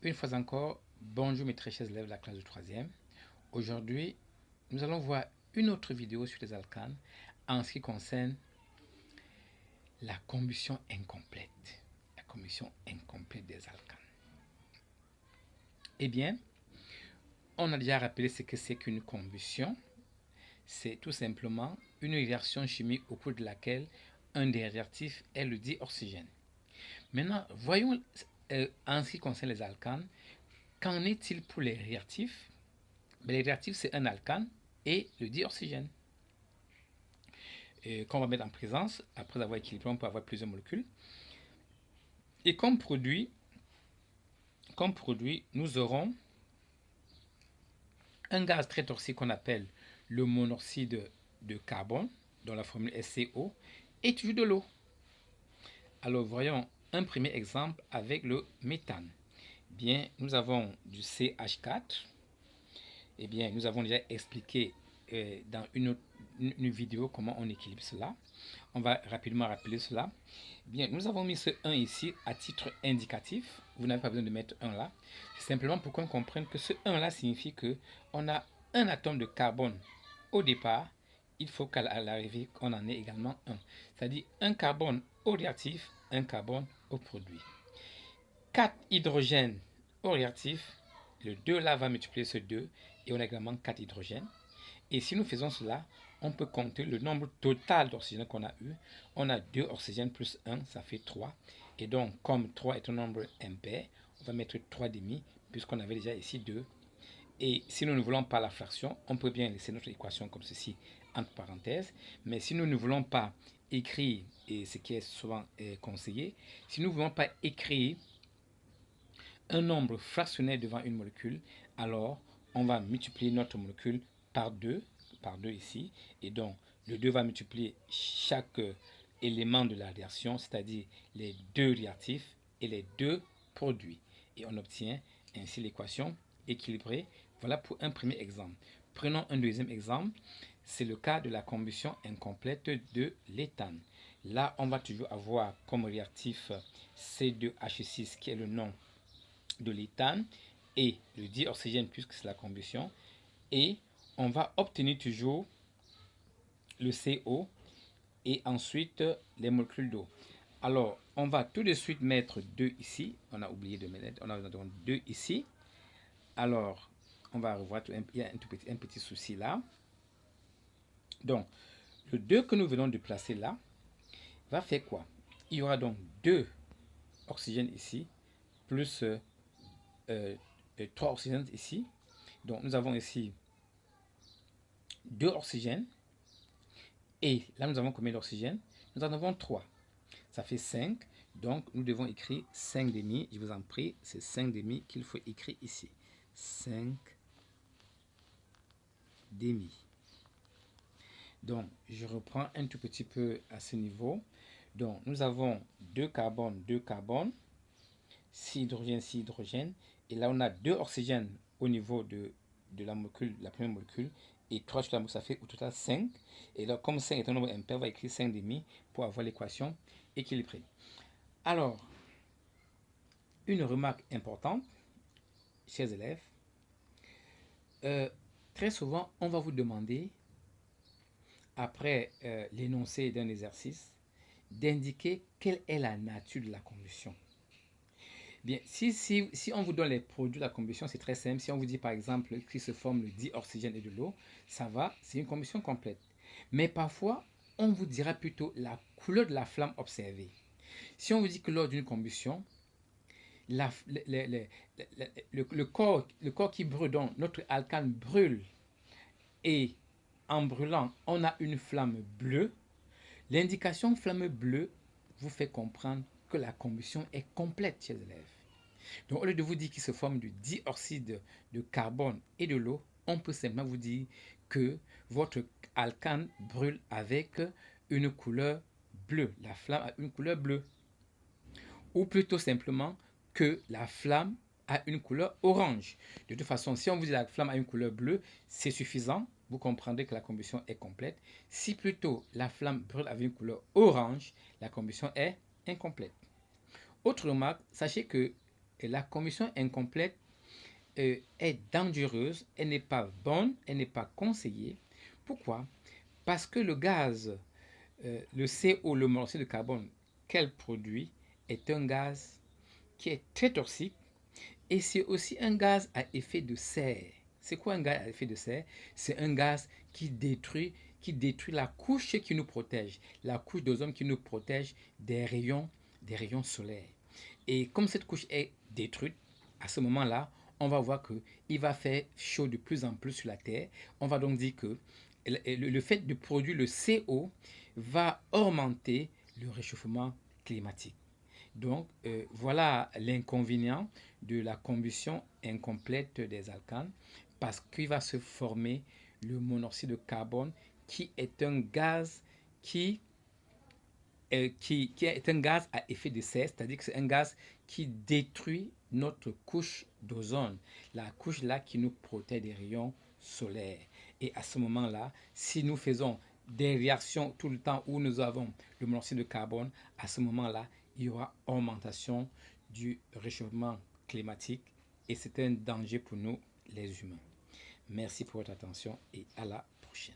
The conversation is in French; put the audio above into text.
Une fois encore, bonjour mes très chers élèves de la classe de 3e. Aujourd'hui, nous allons voir une autre vidéo sur les alcanes en ce qui concerne la combustion incomplète. La combustion incomplète des alcanes. Eh bien, on a déjà rappelé ce que c'est qu'une combustion. C'est tout simplement une réaction chimique au cours de laquelle un des réactifs est le dioxygène. Maintenant, voyons en ce qui concerne les alcanes, qu'en est-il pour les réactifs? Les réactifs, c'est un alcane et le dioxygène. Qu'on va mettre en présence, après avoir équilibré, on peut avoir plusieurs molécules. Et comme produit, nous aurons un gaz très toxique qu'on appelle le monoxyde de carbone, dont la formule est CO, et toujours de l'eau. Alors voyons un premier exemple avec le méthane. Bien, nous avons du CH4. Eh bien, nous avons déjà expliqué dans une vidéo comment on équilibre cela. On va rapidement rappeler cela. Bien, nous avons mis ce 1 ici à titre indicatif. Vous n'avez pas besoin de mettre 1 là. C'est simplement pour qu'on comprenne que ce 1 là signifie qu'on a un atome de carbone au départ. Il faut qu'à l'arrivée, on en ait également un. C'est-à-dire un carbone au réactif, un carbone au produit. 4 hydrogènes au réactif. Le 2 là va multiplier ce 2 et on a également 4 hydrogènes. Et si nous faisons cela, on peut compter le nombre total d'oxygène qu'on a eu. On a 2 oxygènes plus 1, ça fait 3. Et donc, comme 3 est un nombre impair, on va mettre 3 demi, puisqu'on avait déjà ici 2. Et si nous ne voulons pas la fraction, on peut bien laisser notre équation comme ceci, entre parenthèses. Mais si nous ne voulons pas écrire, et ce qui est souvent conseillé, si nous ne voulons pas écrire un nombre fractionnaire devant une molécule, alors on va multiplier notre molécule par 2 ici, et donc le 2 va multiplier chaque élément de la réaction, c'est-à-dire les deux réactifs et les deux produits. Et on obtient ainsi l'équation équilibrée. Voilà pour un premier exemple. Prenons un deuxième exemple. C'est le cas de la combustion incomplète de l'éthane. Là, on va toujours avoir comme réactif C2H6 qui est le nom de l'éthane et le dioxygène puisque c'est la combustion. Et on va obtenir toujours le CO et ensuite les molécules d'eau. Alors, on va tout de suite mettre 2 ici. On a oublié de mettre, on a 2 ici. Alors, on va revoir, il y a un petit souci là. Donc, le 2 que nous venons de placer là va faire quoi? Il y aura donc 2 oxygènes ici, plus 3 oxygènes ici. Donc, nous avons ici 2 oxygènes. Et là, nous avons combien d'oxygène? Nous en avons 3. Ça fait 5. Donc, nous devons écrire 5 demi. Je vous en prie, c'est 5 demi qu'il faut écrire ici. 5 demi. Donc, je reprends un tout petit peu à ce niveau. Donc, nous avons 2 carbones, 2 carbones, 6 hydrogènes, 6 hydrogènes. Et là, on a 2 oxygènes au niveau de la molécule, la première molécule, et 3 sur la molécule, ça fait au total 5. Et là, comme 5 est un nombre impair, on va écrire 5 demi pour avoir l'équation équilibrée. Alors, une remarque importante, chers élèves, très souvent, on va vous demander, après l'énoncé d'un exercice, d'indiquer quelle est la nature de la combustion. Bien, si on vous donne les produits de la combustion, c'est très simple. Si on vous dit par exemple qu'il se forme le dioxygène et de l'eau, ça va, c'est une combustion complète. Mais parfois, on vous dira plutôt la couleur de la flamme observée. Si on vous dit que lors d'une combustion, le corps qui brûle, donc notre alcane brûle, et en brûlant, on a une flamme bleue, l'indication flamme bleue vous fait comprendre que la combustion est complète, chers élèves. Donc, au lieu de vous dire qu'il se forme du dioxyde de carbone et de l'eau, on peut simplement vous dire que votre alcane brûle avec une couleur bleue. La flamme a une couleur bleue. Ou plutôt simplement que la flamme a une couleur orange. De toute façon, si on vous dit la flamme a une couleur bleue, c'est suffisant. Vous comprendrez que la combustion est complète. Si plutôt la flamme brûle avec une couleur orange, la combustion est incomplète. Autre remarque, sachez que la combustion incomplète est dangereuse, elle n'est pas bonne, elle n'est pas conseillée. Pourquoi? Parce que le gaz, le CO, le monoxyde de carbone qu'elle produit, est un gaz qui est très toxique et c'est aussi un gaz à effet de serre. C'est quoi un gaz à effet de serre? C'est un gaz qui détruit la couche qui nous protège, la couche d'ozone qui nous protège des rayons solaires. Et comme cette couche est détruite, à ce moment-là, on va voir qu'il va faire chaud de plus en plus sur la Terre. On va donc dire que le fait de produire le CO va augmenter le réchauffement climatique. Donc, voilà l'inconvénient de la combustion incomplète des alcanes parce qu'il va se former le monoxyde de carbone qui est un gaz qui est un gaz à effet de serre, c'est-à-dire que c'est un gaz qui détruit notre couche d'ozone, la couche là qui nous protège des rayons solaires. Et à ce moment-là, si nous faisons des réactions tout le temps où nous avons le monoxyde de carbone, à ce moment-là, il y aura augmentation du réchauffement climatique et c'est un danger pour nous, les humains. Merci pour votre attention et à la prochaine.